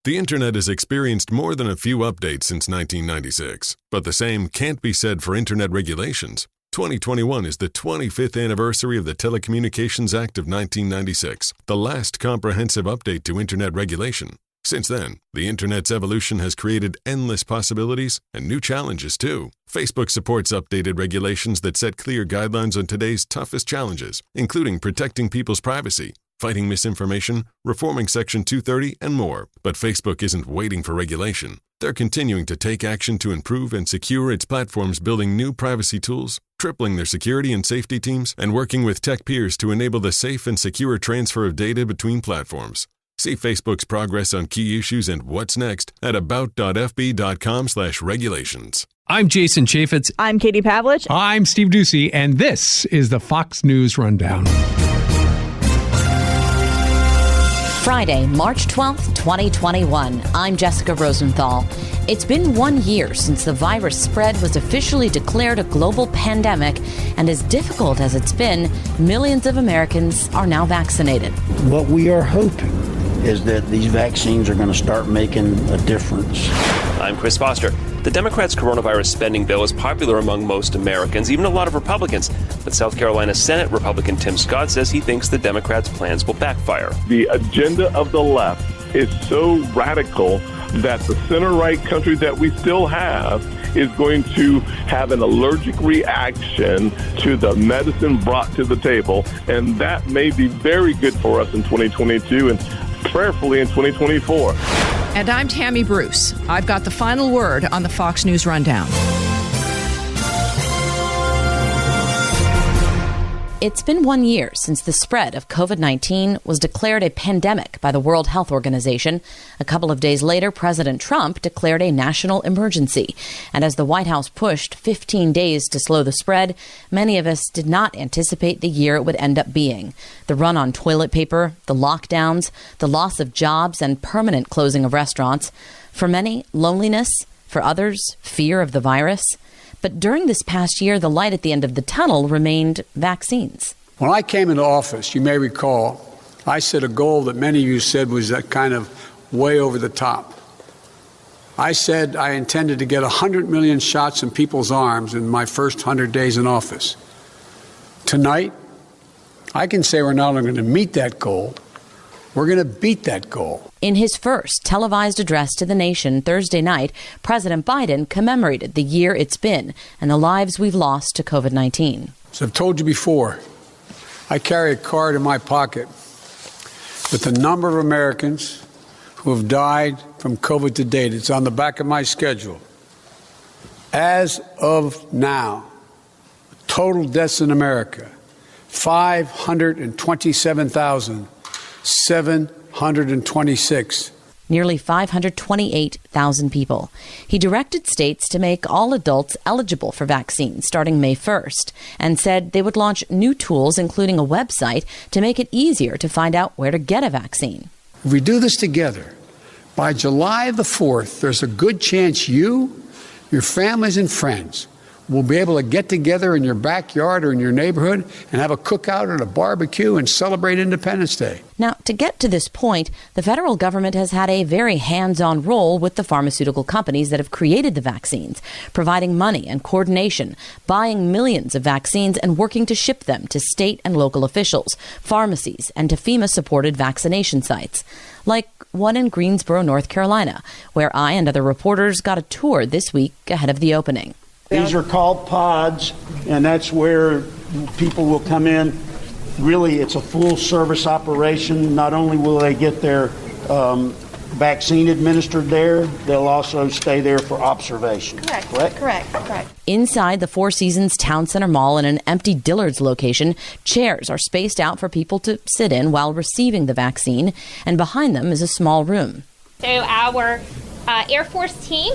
The internet has experienced more than a few updates since 1996, but the same can't be said for internet regulations. 2021 is the 25th anniversary of the Telecommunications Act of 1996, the last comprehensive update to internet regulation. Since then, the internet's evolution has created endless possibilities and new challenges too. Facebook supports updated regulations that set clear guidelines on today's toughest challenges, including protecting people's privacy, fighting misinformation, reforming Section 230, and more. But Facebook isn't waiting for regulation. They're continuing to take action to improve and secure its platforms, building new privacy tools, tripling their security and safety teams, and working with tech peers to enable the safe and secure transfer of data between platforms. See Facebook's progress on key issues and what's next at about.fb.com/regulations. I'm Jason Chaffetz. I'm Katie Pavlich. I'm Steve Ducey, and this is the Fox News Rundown. Friday, March 12th, 2021. I'm Jessica Rosenthal. It's been 1 year since the virus spread was officially declared a global pandemic, and as difficult as it's been, millions of Americans are now vaccinated. What we are hoping is that these vaccines are going to start making a difference. I'm Chris Foster. The Democrats' coronavirus spending bill is popular among most Americans, even a lot of Republicans. But South Carolina Senate Republican Tim Scott says he thinks the Democrats' plans will backfire. The agenda of the left is so radical that the center-right country that we still have is going to have an allergic reaction to the medicine brought to the table. And that may be very good for us in 2022 and prayerfully in 2024. And I'm Tammy Bruce. I've got the final word on the Fox News Rundown. It's been 1 year since the spread of COVID-19 was declared a pandemic by the World Health Organization. A couple of days later, President Trump declared a national emergency. And as the White House pushed 15 days to slow the spread, many of us did not anticipate the year it would end up being. The run on toilet paper, the lockdowns, the loss of jobs, and permanent closing of restaurants. For many, loneliness. For others, fear of the virus. But during this past year, the light at the end of the tunnel remained vaccines. When I came into office, you may recall, I set a goal that many of you said was that kind of way over the top. I said I intended to get 100 million shots in people's arms in my first 100 days in office. Tonight, I can say we're not only going to meet that goal, we're going to beat that goal. In his first televised address to the nation Thursday night, President Biden commemorated the year it's been and the lives we've lost to COVID-19. As I've told you before, I carry a card in my pocket with the number of Americans who have died from COVID to date. It's on the back of my schedule. As of now, total deaths in America, 527,726. Nearly 528,000 people. He directed states to make all adults eligible for vaccines starting May 1st and said they would launch new tools, including a website, to make it easier to find out where to get a vaccine. If we do this together, by July the 4th, there's a good chance you, your families and friends will be able to get together in your backyard or in your neighborhood and have a cookout and a barbecue and celebrate Independence Day. Now, to get to this point, the federal government has had a very hands-on role with the pharmaceutical companies that have created the vaccines, providing money and coordination, buying millions of vaccines and working to ship them to state and local officials, pharmacies, and to FEMA-supported vaccination sites, like one in Greensboro, North Carolina, where I and other reporters got a tour this week ahead of the opening. These are called pods, and that's where people will come in. Really, it's a full-service operation. Not only will they get their vaccine administered there, they'll also stay there for observation. Correct. Inside the Four Seasons Town Center Mall in an empty Dillard's location, chairs are spaced out for people to sit in while receiving the vaccine, and behind them is a small room. So our Air Force team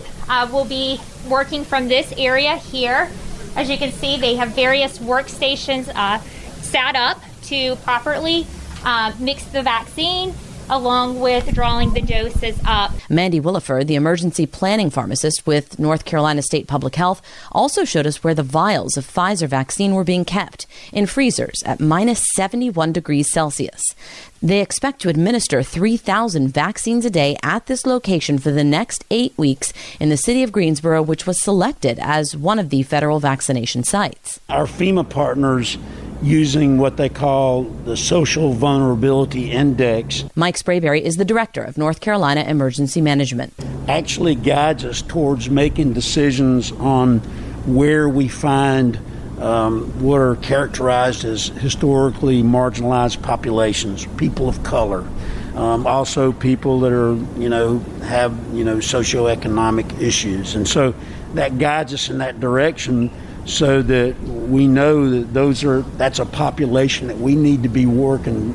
will be working from this area here. As you can see, they have various workstations set up to properly mix the vaccine, along with drawing the doses up. Mandy Williford, the emergency planning pharmacist with North Carolina State Public Health, also showed us where the vials of Pfizer vaccine were being kept, in freezers at minus 71 degrees Celsius. They expect to administer 3,000 vaccines a day at this location for the next 8 weeks in the city of Greensboro, which was selected as one of the federal vaccination sites. Our FEMA partners, using what they call the Social Vulnerability Index, Mike Sprayberry is the director of North Carolina Emergency Management, actually guides us towards making decisions on where we find what are characterized as historically marginalized populations, people of color, also people that are, have, socioeconomic issues. And so that guides us in that direction so that we know that that's a population that we need to be working,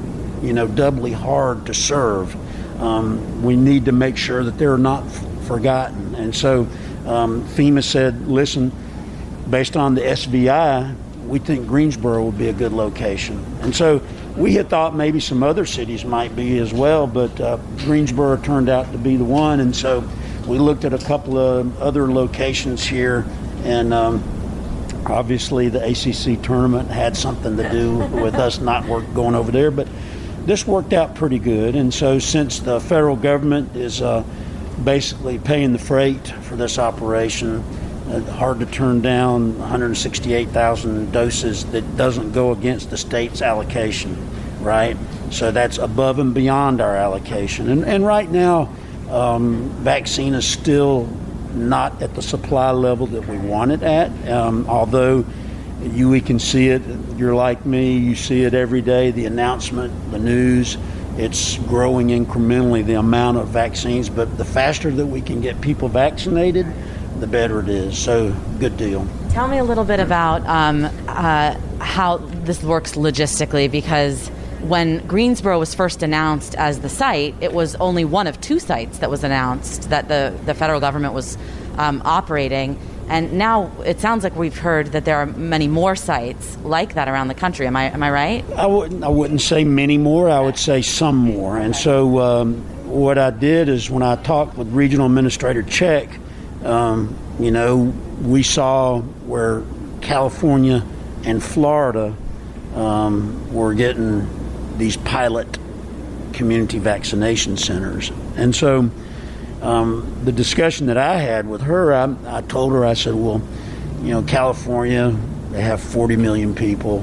doubly hard to serve. We need to make sure that they're not forgotten. And so FEMA said, listen, based on the SVI, we think Greensboro would be a good location. And so we had thought maybe some other cities might be as well, but Greensboro turned out to be the one. And so we looked at a couple of other locations here, and obviously the ACC tournament had something to do with us not going over there, but this worked out pretty good. And so since the federal government is basically paying the freight for this operation, hard to turn down 168,000 doses that doesn't go against the state's allocation, right? So that's above and beyond our allocation. And right now, vaccine is still not at the supply level that we want it at, although we can see it. You're like me, you see it every day, the announcement, the news. It's growing incrementally, the amount of vaccines, but the faster that we can get people vaccinated, the better it is. So, good deal. Tell me a little bit about how this works logistically, because when Greensboro was first announced as the site, it was only one of 2 sites that was announced that the federal government was operating. And now it sounds like we've heard that there are many more sites like that around the country. Am I right? I wouldn't say many more. I would say some more. And so what I did is when I talked with Regional Administrator Check, we saw where California and Florida were getting these pilot community vaccination centers. And so the discussion that I had with her, I told her, I said, well, California, they have 40 million people.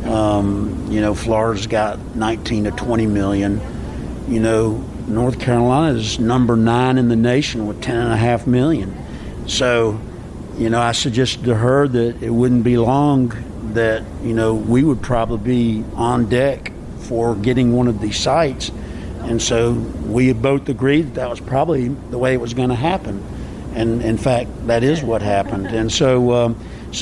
Florida's got 19 to 20 million. North Carolina is number 9 in the nation with 10.5 million. So, I suggested to her that it wouldn't be long that, we would probably be on deck for getting one of these sites. And so we both agreed that was probably the way it was going to happen. And in fact, that is what happened. And so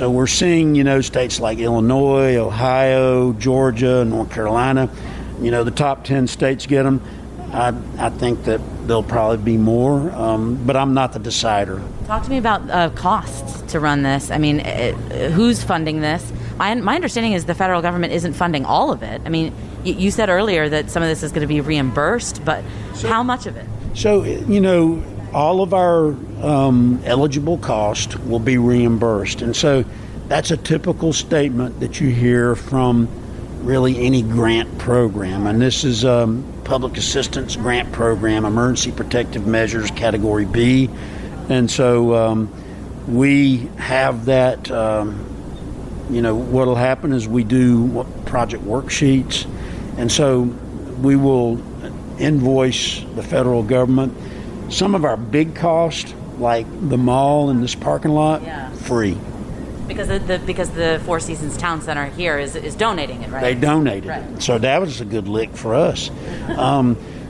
we're seeing, states like Illinois, Ohio, Georgia, North Carolina, the top 10 states get them. I think that there'll probably be more, but I'm not the decider. Talk to me about costs to run this. I mean, who's funding this? My understanding is the federal government isn't funding all of it. I mean, you said earlier that some of this is going to be reimbursed, but how much of it? So, all of our eligible cost will be reimbursed. And so that's a typical statement that you hear from really any grant program. And this is Public Assistance Grant Program, Emergency Protective Measures, Category B. And so we have that, what will happen is we do project worksheets. And so we will invoice the federal government. Some of our big costs, like the mall and this parking lot, free. Because the Four Seasons Town Center here is donating it, right? They donated it. So that was a good lick for us.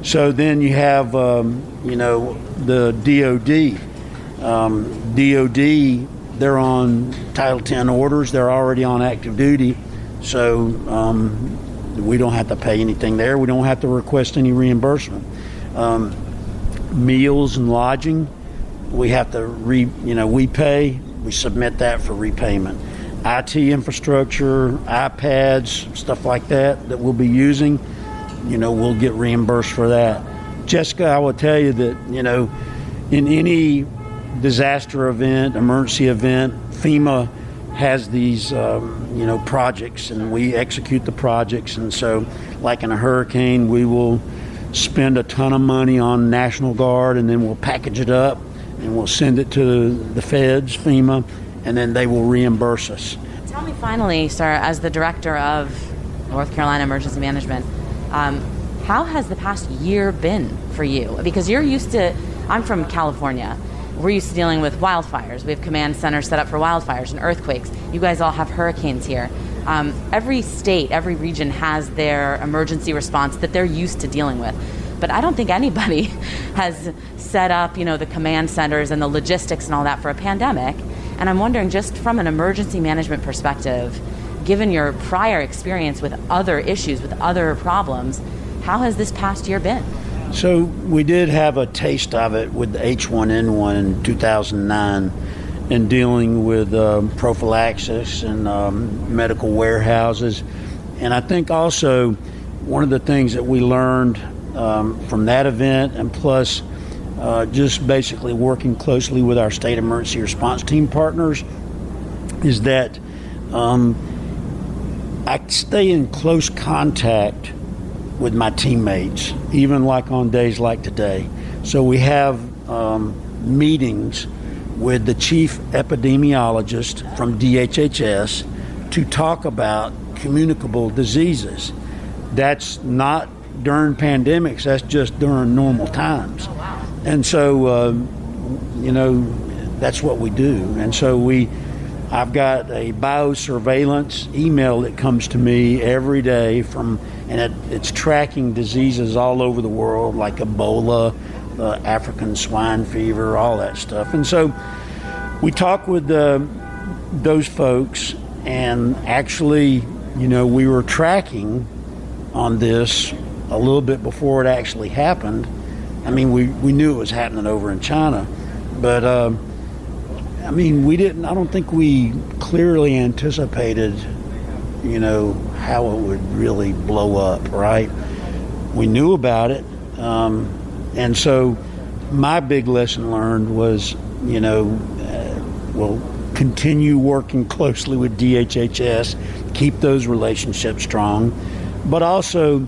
So then you have, the DOD. DOD, they're on Title 10 orders. They're already on active duty. So we don't have to pay anything there. We don't have to request any reimbursement. Meals and lodging, we have to we pay. We submit that for repayment. IT infrastructure, iPads, stuff like that we'll be using, we'll get reimbursed for that. Jessica, I will tell you that, in any disaster event, emergency event, FEMA has these, projects, and we execute the projects. And so, like in a hurricane, we will spend a ton of money on National Guard, and then we'll package it up, and we'll send it to the feds, FEMA, and then they will reimburse us. Tell me finally, sir, as the director of North Carolina Emergency Management, how has the past year been for you? Because I'm from California. We're used to dealing with wildfires. We have command centers set up for wildfires and earthquakes. You guys all have hurricanes here. Every state, every region has their emergency response that they're used to dealing with. But I don't think anybody has set up, the command centers and the logistics and all that for a pandemic. And I'm wondering, just from an emergency management perspective, given your prior experience with other issues, with other problems, how has this past year been? So we did have a taste of it with the H1N1 in 2009 in dealing with prophylaxis and medical warehouses. And I think also one of the things that we learned from that event, and plus just basically working closely with our state emergency response team partners, is that I stay in close contact with my teammates, even like on days like today. So we have meetings with the chief epidemiologist from DHHS to talk about communicable diseases. That's not during pandemics, that's just during normal times. And so, that's what we do. And so I've got a biosurveillance email that comes to me every day and it's tracking diseases all over the world, like Ebola, African swine fever, all that stuff. And so we talk with those folks, and actually, we were tracking on this a little bit before it actually happened. I mean, we knew it was happening over in China, but I don't think we clearly anticipated, how it would really blow up, right? We knew about it. And so my big lesson learned was, we'll continue working closely with DHHS, keep those relationships strong. But also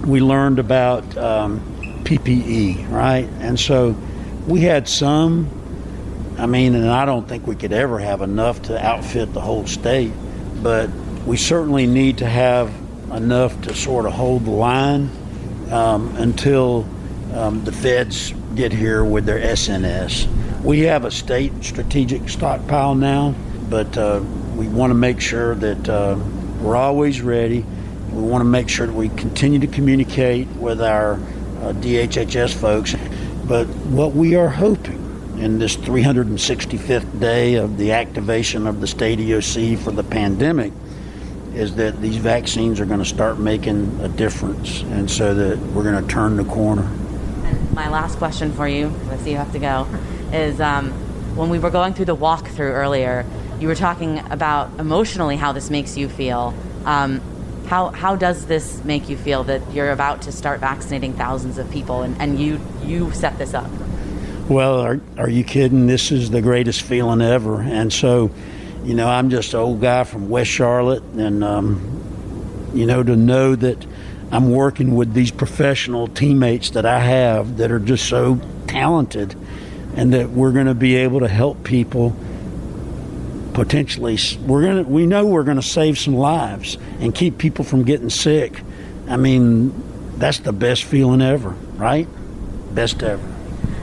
we learned about PPE, right? And so we had some, and I don't think we could ever have enough to outfit the whole state, but we certainly need to have enough to sort of hold the line until the feds get here with their SNS. We have a state strategic stockpile now, but we want to make sure that we're always ready. We want to make sure that we continue to communicate with our DHHS folks. But what we are hoping in this 365th day of the activation of the state EOC for the pandemic is that these vaccines are going to start making a difference, and so that we're going to turn the corner. And my last question for you, I see you have to go, is when we were going through the walkthrough earlier, you were talking about emotionally how this makes you feel. How does this make you feel that you're about to start vaccinating thousands of people, and you set this up? Well, are you kidding? This is the greatest feeling ever. And so, I'm just an old guy from West Charlotte, and, to know that I'm working with these professional teammates that I have that are just so talented, and that we're going to be able to help people potentially. We know we're going to save some lives and keep people from getting sick. That's the best feeling ever, right? Best ever.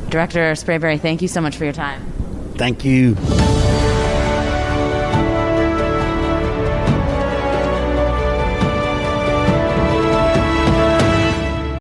Director Sprayberry, thank you so much for your time. Thank you.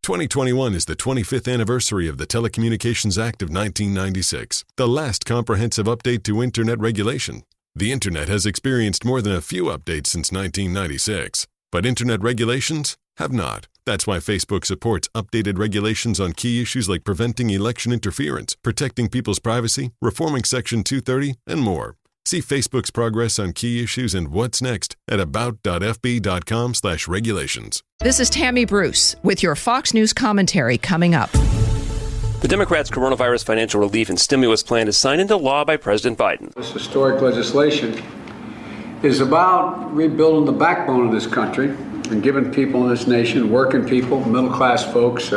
2021 is the 25th anniversary of the Telecommunications Act of 1996, the last comprehensive update to Internet regulation. The Internet has experienced more than a few updates since 1996, but Internet regulations have not. That's why Facebook supports updated regulations on key issues like preventing election interference, protecting people's privacy, reforming Section 230, and more. See Facebook's progress on key issues and what's next at about.fb.com/regulations. This is Tammy Bruce with your Fox News commentary coming up. The Democrats' coronavirus financial relief and stimulus plan is signed into law by President Biden. This historic legislation is about rebuilding the backbone of this country and giving people in this nation, working people, middle-class folks,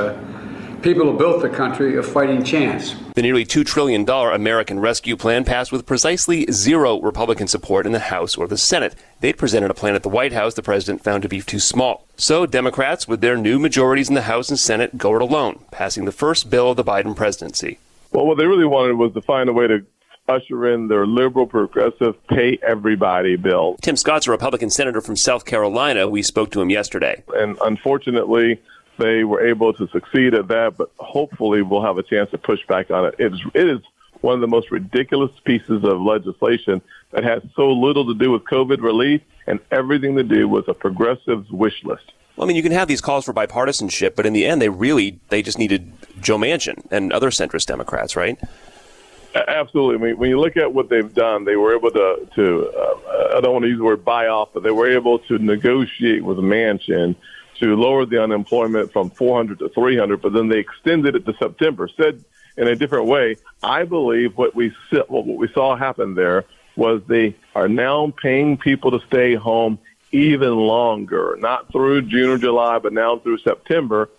people who built the country, a fighting chance. The nearly $2 trillion American Rescue Plan passed with precisely zero Republican support in the House or the Senate. They'd presented a plan at the White House the president found to be too small. So Democrats, with their new majorities in the House and Senate, go it alone, passing the first bill of the Biden presidency. Well, what they really wanted was to find a way to usher in their liberal, progressive, pay everybody bill. Tim Scott's a Republican senator from South Carolina. We spoke to him yesterday. And unfortunately, they were able to succeed at that, but hopefully we'll have a chance to push back on it. It is one of the most ridiculous pieces of legislation that has so little to do with COVID relief and everything to do with a progressive's wish list. Well, I mean, you can have these calls for bipartisanship, but in the end, they just needed Joe Manchin and other centrist Democrats, right? Absolutely. I mean, when you look at what they've done, they were able to I don't want to use the word buy off, but they were able to negotiate with Manchin to lower the unemployment from 400 to 300, but then they extended it to September. Said in a different way, I believe what we saw happen there was they are now paying people to stay home even longer, not through June or July, but now through September.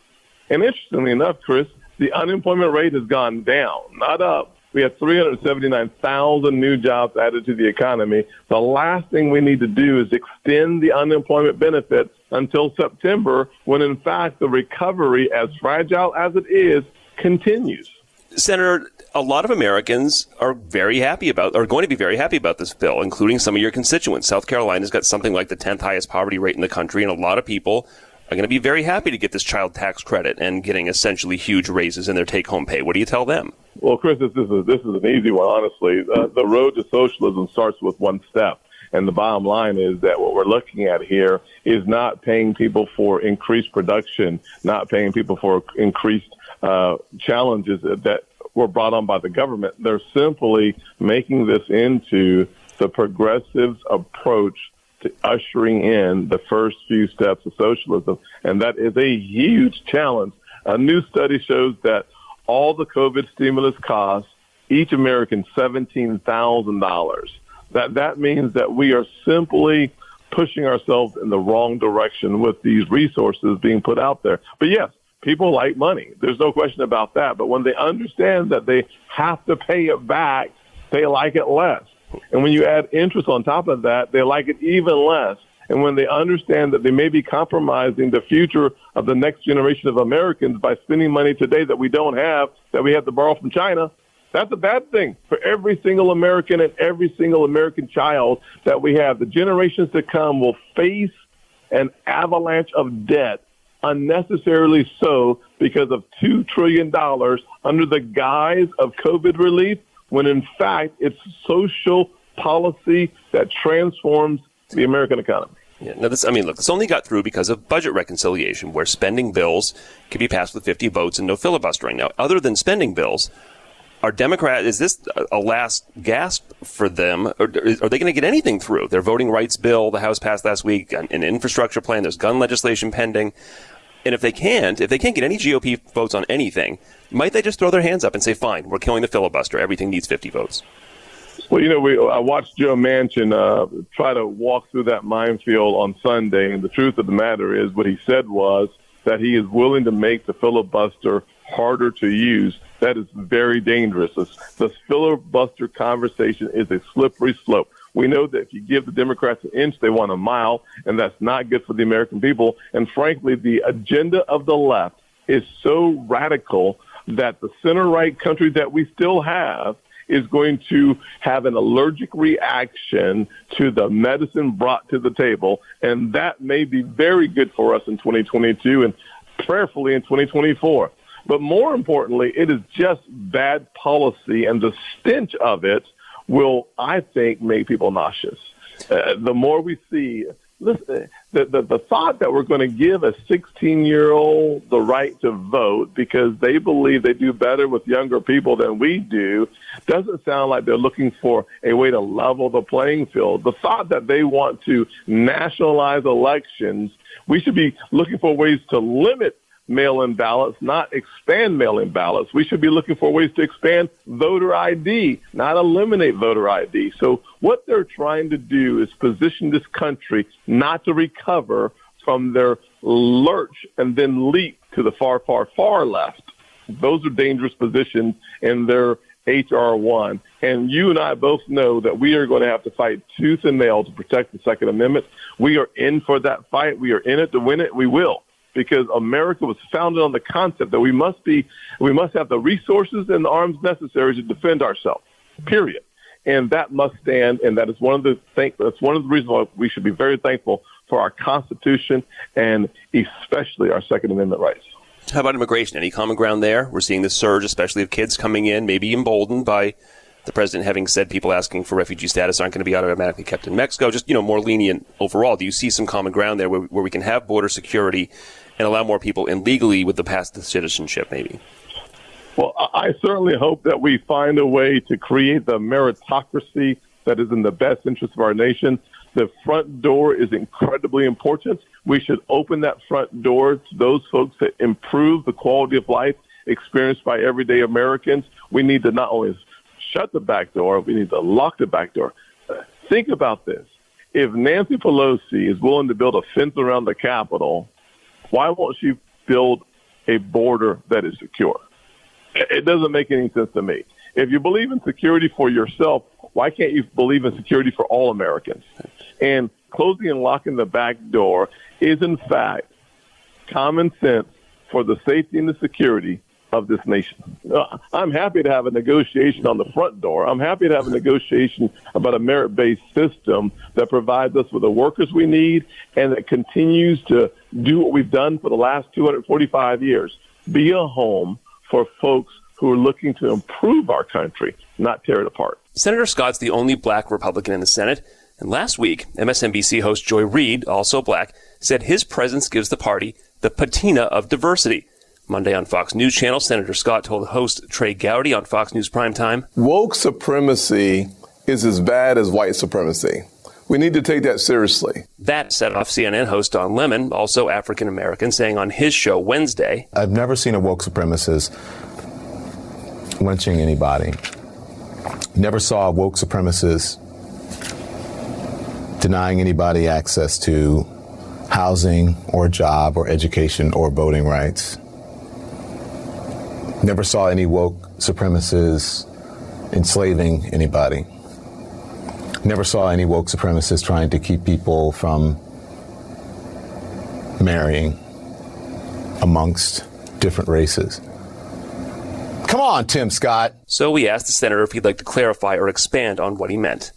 And interestingly enough, Chris, the unemployment rate has gone down, not up. We had 379,000 new jobs added to the economy. The last thing we need to do is extend the unemployment benefit until September, when in fact the recovery, as fragile as it is, continues. Senator, a lot of Americans are going to be very happy about this bill, including some of your constituents. South Carolina's got something like the 10th highest poverty rate in the country, and a lot of people are going to be very happy to get this child tax credit and getting essentially huge raises in their take-home pay. What do you tell them? Well, Chris, this is an easy one, honestly. The road to socialism starts with one step. And the bottom line is that what we're looking at here is not paying people for increased production, not paying people for increased challenges that were brought on by the government. They're simply making this into the progressives' approach to ushering in the first few steps of socialism. And that is a huge challenge. A new study shows that all the COVID stimulus costs each American $17,000. That means that we are simply pushing ourselves in the wrong direction with these resources being put out there. But yes, people like money. There's no question about that. But when they understand that they have to pay it back, they like it less. And when you add interest on top of that, they like it even less. And when they understand that they may be compromising the future of the next generation of Americans by spending money today that we don't have, that we have to borrow from China, that's a bad thing for every single American and every single American child that we have. The generations to come will face an avalanche of debt, unnecessarily so, because of $2 trillion under the guise of COVID relief, when in fact it's social policy that transforms the American economy. Yeah, now this only got through because of budget reconciliation, where spending bills can be passed with 50 votes and no filibustering. Now, other than spending bills, is this a last gasp for them? Or are they going to get anything through? Their voting rights bill, the House passed last week, an infrastructure plan, there's gun legislation pending. And if they can't get any GOP votes on anything, might they just throw their hands up and say, fine, we're killing the filibuster, everything needs 50 votes? Well, I watched Joe Manchin try to walk through that minefield on Sunday, and the truth of the matter is what he said was that he is willing to make the filibuster harder to use. That is very dangerous. The filibuster conversation is a slippery slope. We know that if you give the Democrats an inch, they want a mile, and that's not good for the American people. And frankly, the agenda of the left is so radical that the center-right country that we still have is going to have an allergic reaction to the medicine brought to the table. And that may be very good for us in 2022 and prayerfully in 2024. But more importantly, it is just bad policy, and the stench of it will, I think, make people nauseous. The more we see listen, the thought that we're going to give a 16-year-old the right to vote because they believe they do better with younger people than we do doesn't sound like they're looking for a way to level the playing field. The thought that they want to nationalize elections, we should be looking for ways to limit mail-in ballots, not expand mail-in ballots. We should be looking for ways to expand voter ID, not eliminate voter ID. So what they're trying to do is position this country not to recover from their lurch and then leap to the far, far, far left. Those are dangerous positions in their H.R. 1. And you and I both know that we are going to have to fight tooth and nail to protect the Second Amendment. We are in for that fight. We are in it to win it. We will. Because America was founded on the concept that we must have the resources and the arms necessary to defend ourselves, period. And that must stand, and that is one of the reasons why we should be very thankful for our Constitution and especially our Second Amendment rights. How about immigration? Any common ground there? We're seeing this surge, especially of kids coming in, maybe emboldened by the president having said people asking for refugee status aren't going to be automatically kept in Mexico, just, more lenient overall. Do you see some common ground there where we can have border security and allow more people in legally with the path to citizenship, maybe? Well, I certainly hope that we find a way to create the meritocracy that is in the best interest of our nation. The front door is incredibly important. We should open that front door to those folks that improve the quality of life experienced by everyday Americans. We need to not only shut the back door, we need to lock the back door. Think about this. If Nancy Pelosi is willing to build a fence around the Capitol, why won't she build a border that is secure? It doesn't make any sense to me. If you believe in security for yourself, why can't you believe in security for all Americans? And closing and locking the back door is, in fact, common sense for the safety and the security of this nation. I'm happy to have a negotiation on the front door. I'm happy to have a negotiation about a merit-based system that provides us with the workers we need and that continues to do what we've done for the last 245 years, be a home for folks who are looking to improve our country, not tear it apart. Senator Scott's the only black Republican in the Senate. And last week, MSNBC host Joy Reid, also black, said his presence gives the party the patina of diversity. Monday on Fox News Channel, Senator Scott told host Trey Gowdy on Fox News Primetime, woke supremacy is as bad as white supremacy. We need to take that seriously. That set off CNN host Don Lemon, also African-American, saying on his show Wednesday, I've never seen a woke supremacist lynching anybody. Never saw a woke supremacist denying anybody access to housing or job or education or voting rights. Never saw any woke supremacists enslaving anybody. Never saw any woke supremacists trying to keep people from marrying amongst different races. Come on, Tim Scott. So we asked the senator if he'd like to clarify or expand on what he meant.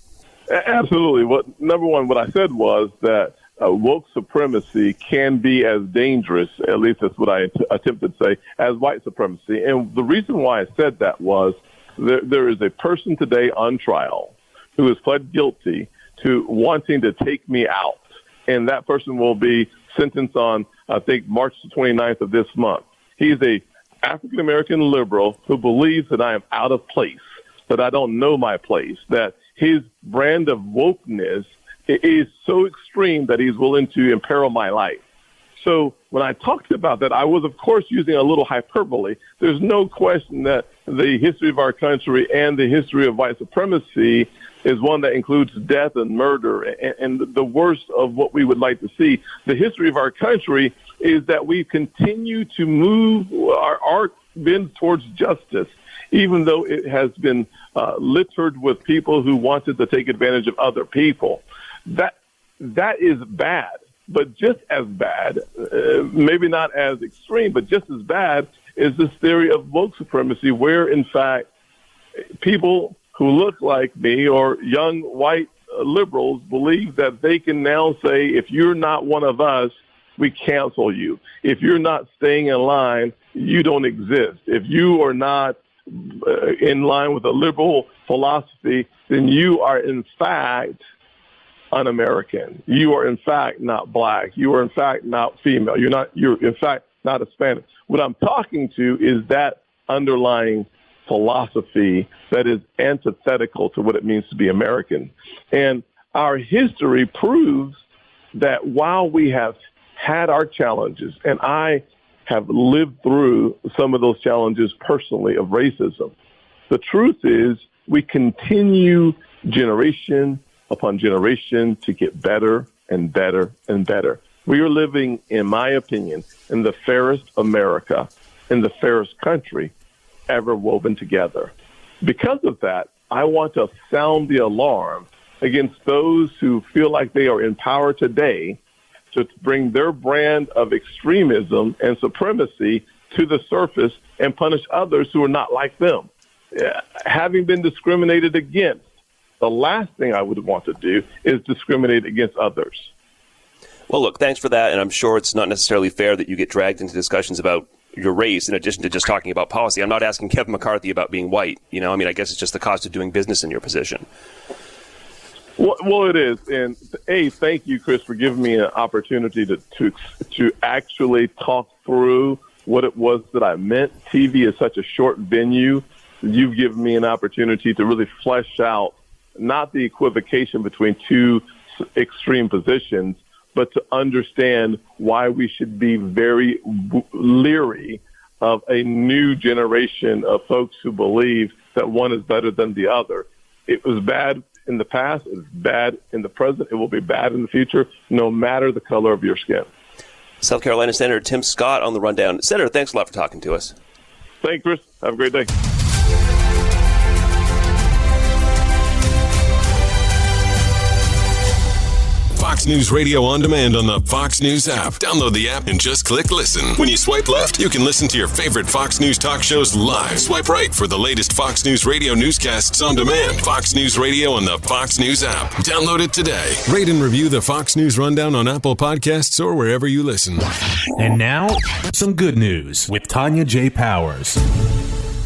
Absolutely. Number one, what I said was that woke supremacy can be as dangerous, at least that's what I attempted to say, as white supremacy. And the reason why I said that was there is a person today on trial who has pled guilty to wanting to take me out. And that person will be sentenced on, I think, March the 29th of this month. He's a African-American liberal who believes that I am out of place, that I don't know my place, that his brand of wokeness is so extreme that he's willing to imperil my life. So when I talked about that, I was, of course, using a little hyperbole. There's no question that the history of our country and the history of white supremacy is one that includes death and murder and the worst of what we would like to see. The history of our country is that we continue to move our arc bends towards justice, even though it has been littered with people who wanted to take advantage of other people. That is bad, but just as bad, maybe not as extreme, but just as bad is this theory of woke supremacy where, in fact, people who look like me or young white liberals believe that they can now say, if you're not one of us, we cancel you. If you're not staying in line, you don't exist. If you are not in line with a liberal philosophy, then you are, in fact, un-American. You are, in fact, not black. You are, in fact, not female. You're, in fact, not Hispanic. What I'm talking to is that underlying philosophy that is antithetical to what it means to be American. And our history proves that while we have had our challenges, and I have lived through some of those challenges personally of racism, the truth is we continue generation upon generation to get better and better and better. We are living, in my opinion, in the fairest America, in the fairest country ever woven together. Because of that, I want to sound the alarm against those who feel like they are in power today to bring their brand of extremism and supremacy to the surface and punish others who are not like them. Having been discriminated against, the last thing I would want to do is discriminate against others. Well, look, thanks for that. And I'm sure it's not necessarily fair that you get dragged into discussions about your race in addition to just talking about policy. I'm not asking Kevin McCarthy about being white. I guess it's just the cost of doing business in your position. Well, it is. And thank you, Chris, for giving me an opportunity to actually talk through what it was that I meant. TV is such a short venue. You've given me an opportunity to really flesh out not the equivocation between two extreme positions, but to understand why we should be very leery of a new generation of folks who believe that one is better than the other. It was bad in the past, it's bad in the present, it will be bad in the future, no matter the color of your skin. South Carolina Senator Tim Scott on the rundown. Senator, thanks a lot for talking to us. Thanks, Chris. Have a great day. Fox News Radio on demand on the Fox News app. Download the app and just click listen. When you swipe left, you can listen to your favorite Fox News talk shows live. Swipe right for the latest Fox News Radio newscasts on demand. Fox News Radio on the Fox News app. Download it today. Rate and review the Fox News Rundown on Apple Podcasts or wherever you listen. And now, some good news with Tanya J. Powers.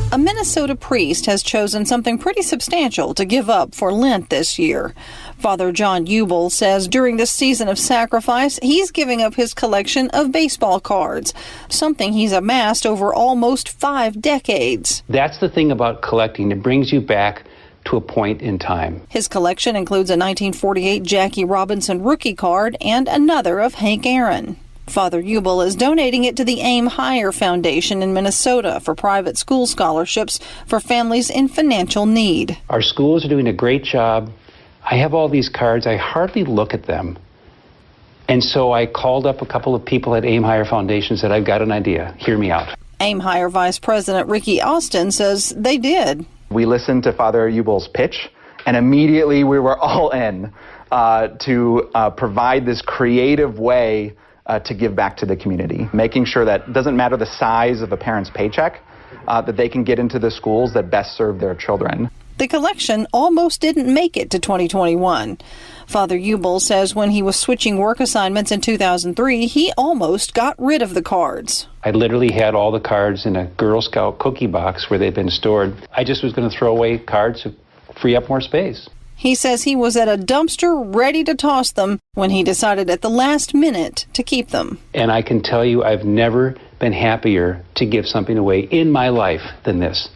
A Minnesota priest has chosen something pretty substantial to give up for Lent this year. Father John Ubel says during this season of sacrifice, he's giving up his collection of baseball cards, something he's amassed over almost 5 decades. That's the thing about collecting. It brings you back to a point in time. His collection includes a 1948 Jackie Robinson rookie card and another of Hank Aaron. Father Ubel is donating it to the Aim Higher Foundation in Minnesota for private school scholarships for families in financial need. Our schools are doing a great job. I have all these cards. I hardly look at them. And so I called up a couple of people at Aim Higher Foundation and said, I've got an idea. Hear me out. Aim Higher Vice President Ricky Austin says they did. We listened to Father Ubel's pitch, and immediately we were all in to provide this creative way to give back to the community, making sure that it doesn't matter the size of a parent's paycheck, that they can get into the schools that best serve their children. The collection almost didn't make it to 2021. Father Ubel says when he was switching work assignments in 2003, he almost got rid of the cards. I literally had all the cards in a Girl Scout cookie box where they'd been stored. I just was going to throw away cards to free up more space. He says he was at a dumpster ready to toss them when he decided at the last minute to keep them. And I can tell you I've never been happier to give something away in my life than this.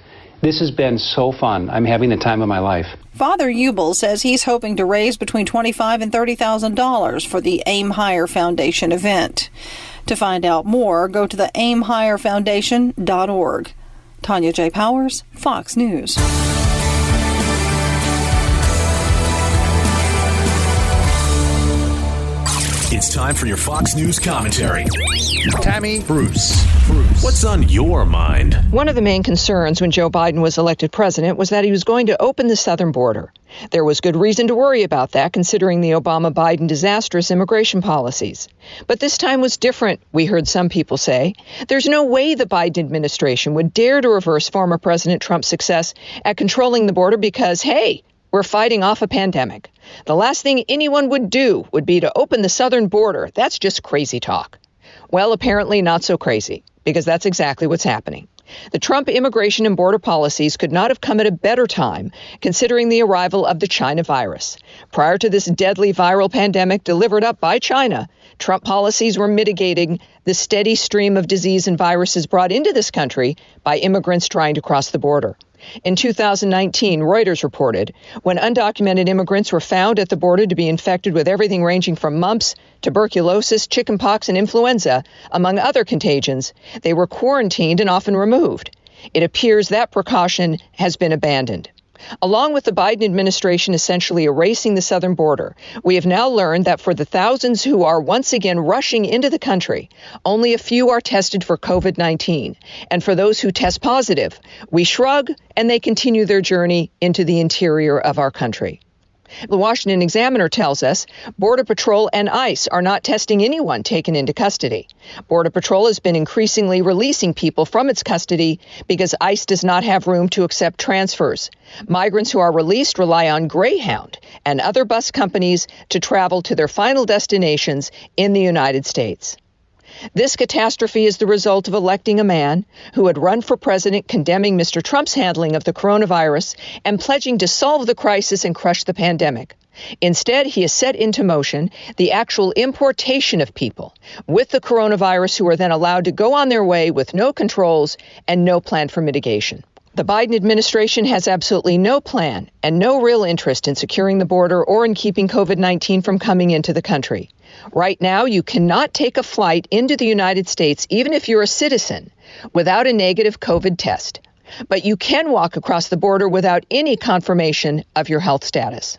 This has been so fun. I'm having the time of my life. Father Ubel says he's hoping to raise between $25,000 and $30,000 for the Aim Higher Foundation event. To find out more, go to the aimhigherfoundation.org. Tanya J. Powers, Fox News. It's time for your Fox News commentary. Tammy, Bruce, what's on your mind? One of the main concerns when Joe Biden was elected president was that he was going to open the southern border. There was good reason to worry about that, considering the Obama-Biden disastrous immigration policies. But this time was different, we heard some people say. There's no way the Biden administration would dare to reverse former President Trump's success at controlling the border because, hey, we're fighting off a pandemic. The last thing anyone would do would be to open the southern border. That's just crazy talk. Well, apparently not so crazy, because that's exactly what's happening. The Trump immigration and border policies could not have come at a better time, considering the arrival of the China virus. Prior to this deadly viral pandemic delivered up by China, Trump policies were mitigating the steady stream of disease and viruses brought into this country by immigrants trying to cross the border. In 2019, Reuters reported, when undocumented immigrants were found at the border to be infected with everything ranging from mumps, tuberculosis, chickenpox, and influenza, among other contagions, they were quarantined and often removed. It appears that precaution has been abandoned. Along with the Biden administration essentially erasing the southern border, we have now learned that for the thousands who are once again rushing into the country, only a few are tested for COVID-19. And for those who test positive, we shrug and they continue their journey into the interior of our country. The Washington Examiner tells us Border Patrol and ICE are not testing anyone taken into custody. Border Patrol has been increasingly releasing people from its custody because ICE does not have room to accept transfers. Migrants who are released rely on Greyhound and other bus companies to travel to their final destinations in the United States. This catastrophe is the result of electing a man who had run for president condemning Mr. Trump's handling of the coronavirus and pledging to solve the crisis and crush the pandemic. Instead, he has set into motion the actual importation of people with the coronavirus who are then allowed to go on their way with no controls and no plan for mitigation. The Biden administration has absolutely no plan and no real interest in securing the border or in keeping COVID-19 from coming into the country. Right now, you cannot take a flight into the United States, even if you're a citizen, without a negative COVID test. But you can walk across the border without any confirmation of your health status.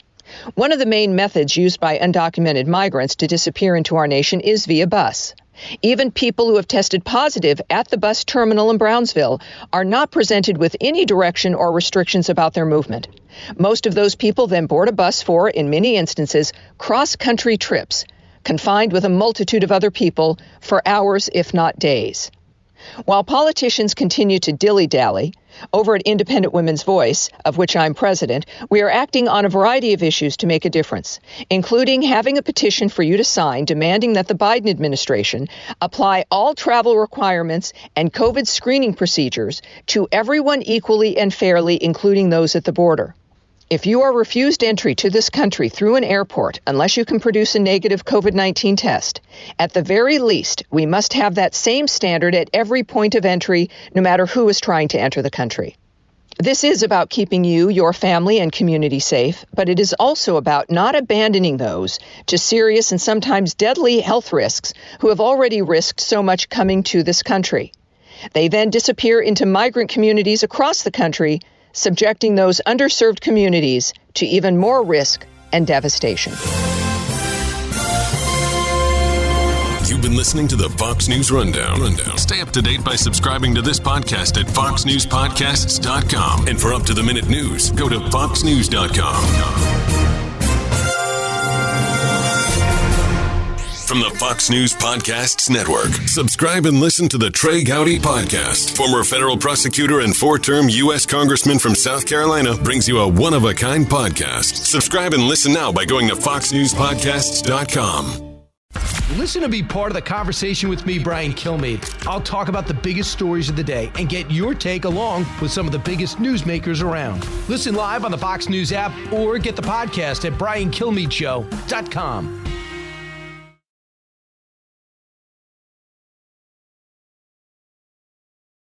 One of the main methods used by undocumented migrants to disappear into our nation is via bus. Even people who have tested positive at the bus terminal in Brownsville are not presented with any direction or restrictions about their movement. Most of those people then board a bus for, in many instances, cross-country trips, confined with a multitude of other people for hours, if not days. While politicians continue to dilly-dally, over at Independent Women's Voice, of which I'm president, we are acting on a variety of issues to make a difference, including having a petition for you to sign demanding that the Biden administration apply all travel requirements and COVID screening procedures to everyone equally and fairly, including those at the border. If you are refused entry to this country through an airport unless you can produce a negative COVID-19 test, at the very least, we must have that same standard at every point of entry, no matter who is trying to enter the country. This is about keeping you, your family, and community safe, but it is also about not abandoning those to serious and sometimes deadly health risks who have already risked so much coming to this country. They then disappear into migrant communities across the country, subjecting those underserved communities to even more risk and devastation. You've been listening to the Fox News Rundown. Stay up to date by subscribing to this podcast at foxnewspodcasts.com. And for up-to-the-minute news, go to foxnews.com. From the Fox News Podcasts Network, subscribe and listen to the Trey Gowdy Podcast. Former federal prosecutor and four-term U.S. Congressman from South Carolina brings you a one-of-a-kind podcast. Subscribe and listen now by going to foxnewspodcasts.com. Listen to be part of the conversation with me, Brian Kilmeade. I'll talk about the biggest stories of the day and get your take along with some of the biggest newsmakers around. Listen live on the Fox News app or get the podcast at briankilmeadshow.com.